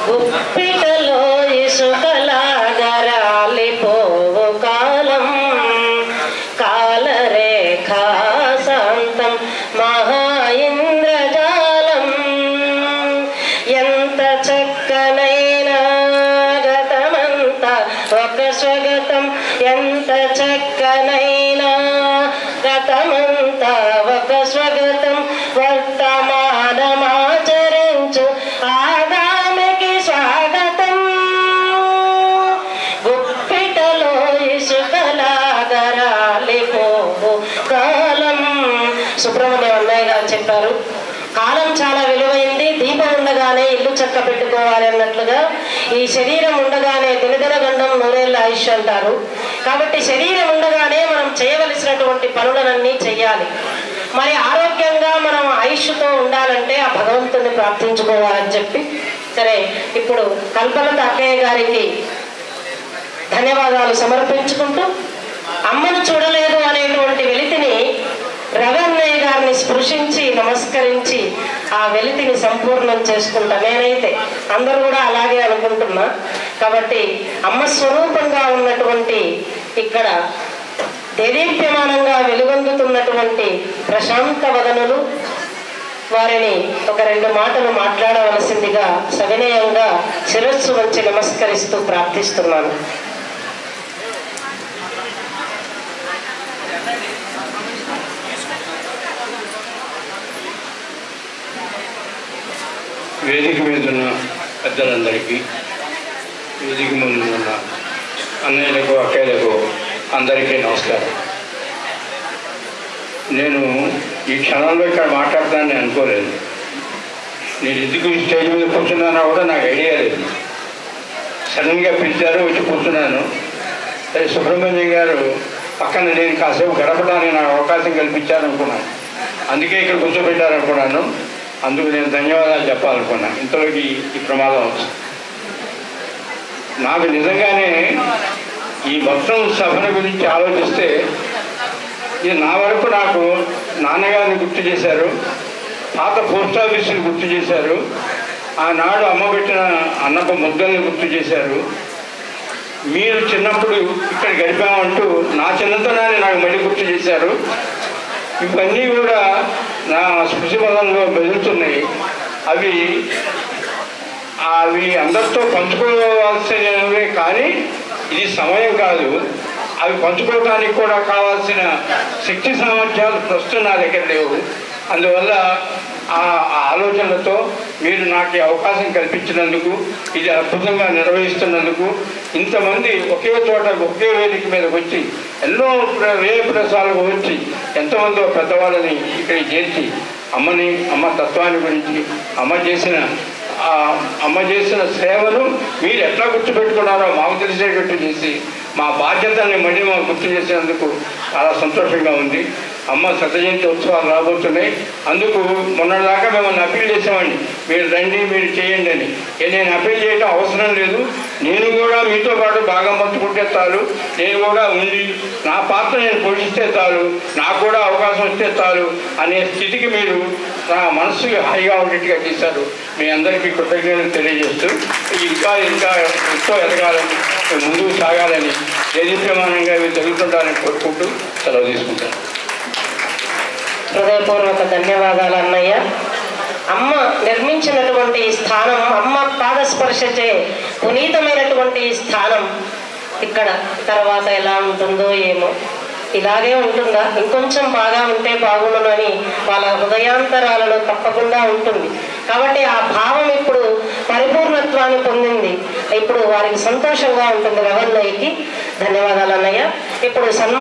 గుప్పిటలో ఇసుకలాగరాలిపోవు కాలం కాలరేఖా శాంతం మహా ఇంద్రజాలం ఎంత చక్కనైనా గతమంత ఒక స్వగతం ఎంత చక్కనైనా గతమంత ఒక స్వగతం వర్తమానమాచరించు ఆగామికి స్వాగతం గుప్పిటలో ఇసుకలాగరాలిపోవు కాలం. సుబ్రహ్మణ్యం అన్నయ్య గారు చెప్పారు, కాలం చాలా విలువైంది, దీపం ఉండగానే ఇల్లు చక్క పెట్టుకోవాలి అన్నట్లుగా ఈ శరీరం ఉండగానే దినదిన గండం నూరేళ్ళ ఆయుష్ అంటారు. కాబట్టి శరీరం ఉండగానే మనం చేయవలసినటువంటి పనులనన్నీ చెయ్యాలి. మరి ఆరోగ్యంగా మనం ఆయుష్తో ఉండాలంటే ఆ భగవంతుని ప్రార్థించుకోవాలని చెప్పి సరే ఇప్పుడు కల్పలత అక్కయ్య గారికి ధన్యవాదాలు సమర్పించుకుంటూ అమ్మను చూడలేదు అనేటువంటి వెలితిని రవన్నయ్య గారిని స్పృశించి నమస్కరించి ఆ వెలితిని సంపూర్ణం చేసుకుంటా. నేనైతే అందరూ కూడా అలాగే అనుకుంటున్నా. కాబట్టి అమ్మ స్వరూపంగా ఉన్నటువంటి ఇక్కడ దేదీప్యమానంగా వెలుగొందుతున్నటువంటి ప్రశాంత వదనులు వారిని ఒక 2 మాటలు మాట్లాడవలసిందిగా సవినయంగా శిరస్సు వంచి నమస్కరిస్తూ ప్రార్థిస్తున్నాను. వేదిక మీద ఉన్న పెద్దలందరికీ, వేదిక ముందు ఉన్న అన్నయ్యలకు అక్కయ్యలకు అందరికీ నమస్కారం. నేను ఈ క్షణంలో ఇక్కడ మాట్లాడతానని అనుకోలేదు. నేను ఎందుకు ఈ స్టేజ్ మీద కూర్చున్నానో కూడా నాకు ఐడియా లేదు. సడన్గా పిలిచారు, వచ్చి కూర్చున్నాను. సరే సుబ్రహ్మణ్యం గారు పక్కన నేను కాసేపు గడపడానికి నాకు అవకాశం కల్పించారనుకున్నాను, అందుకే ఇక్కడ కూర్చోబెట్టారనుకున్నాను. అందుకు నేను ధన్యవాదాలు చెప్పాలనుకున్నాను. ఇంతలోకి ఈ ప్రమాదం వచ్చింది. నాకు నిజంగానే ఈ మొత్తం సభను గురించి ఆలోచిస్తే ఇది నా వరకు నాకు నాన్నగారిని గుర్తు చేశారు, పాత పోస్ట్ ఆఫీసుని గుర్తు చేశారు, ఆనాడు అమ్మ పెట్టిన అన్నపు ముద్దల్ని గుర్తు చేశారు. మీరు చిన్నప్పుడు ఇక్కడ గడిపామంటూ నా చిన్నతనాన్ని నాకు మళ్ళీ గుర్తు చేశారు. ఇవన్నీ కూడా నా స్మృతి పదంలో మెదులుతున్నాయి. అవి అందరితో పంచుకోవాల్సినవే, కానీ ఇది సమయం కాదు. అవి పంచుకోవడానికి కూడా కావాల్సిన శక్తి సామర్థ్యాలు ప్రస్తుతం నా దగ్గర లేవు. అందువల్ల ఆ ఆలోచనలతో మీరు నాకు అవకాశం కల్పించినందుకు, ఇది అద్భుతంగా నిర్వహిస్తున్నందుకు, ఇంతమంది ఒకే చోట ఒకే వేదిక మీదకి వచ్చి ఎన్నో వేరే ప్రదేశాలకు వచ్చి ఎంతమందో పెద్దవాళ్ళని ఇక్కడికి చేర్చి అమ్మ తత్వాన్ని గురించి అమ్మ చేసిన సేవను మీరు ఎట్లా గుర్తుపెట్టుకున్నారో మాకు తెలిసేటట్టు చేసి మా బాధ్యతల్ని మళ్ళీ మాకు గుర్తు చేసేందుకు చాలా సంతోషంగా ఉంది. అమ్మ శత జయంతి ఉత్సవాలు రాబోతున్నాయి. అందుకు మొన్నదాకా మిమ్మల్ని అప్పీల్ చేసామండి, మీరు రండి, మీరు చేయండి అని. నేను అప్పీల్ చేయడం అవసరం లేదు. నేను కూడా మీతో పాటు బాగా పంచుకుంటే చాలు, నేను కూడా ఉండి నా పాత్ర నేను పోషిస్తే చాలు, నాకు కూడా అవకాశం వస్తే చాలు అనే స్థితికి మీరు నా మనసుకి హాయిగా ఉండేట్టుగా చేశారు. మీ అందరికీ కృతజ్ఞతలు తెలియజేస్తూ ఇంకా ఎంతో ఎదగాలని, ముందుకు సాగాలని, దేదీప్యమానంగా ఇవి జరుగుతుంటారని కోరుకుంటూ సెలవు తీసుకుంటాను. హృదయపూర్వక ధన్యవాదాలు అన్నయ్య. అమ్మ నిర్మించినటువంటి ఈ స్థానం, అమ్మ పాదస్పర్శచే పునీతమైనటువంటి ఈ స్థానం ఇక్కడ తర్వాత ఎలా ఉంటుందో ఏమో, ఇలాగే ఉంటుందా, ఇంకొంచెం బాగా ఉంటే బాగుండును అని వాళ్ళ హృదయాంతరాలలో తప్పకుండా ఉంటుంది. కాబట్టి ఆ భావం ఇప్పుడు పరిపూర్ణత్వాన్ని పొందింది. ఇప్పుడు వారికి సంతోషంగా ఉంటుంది. రవన్నయ్యకి ధన్యవాదాలు అన్నయ్య. ఇప్పుడు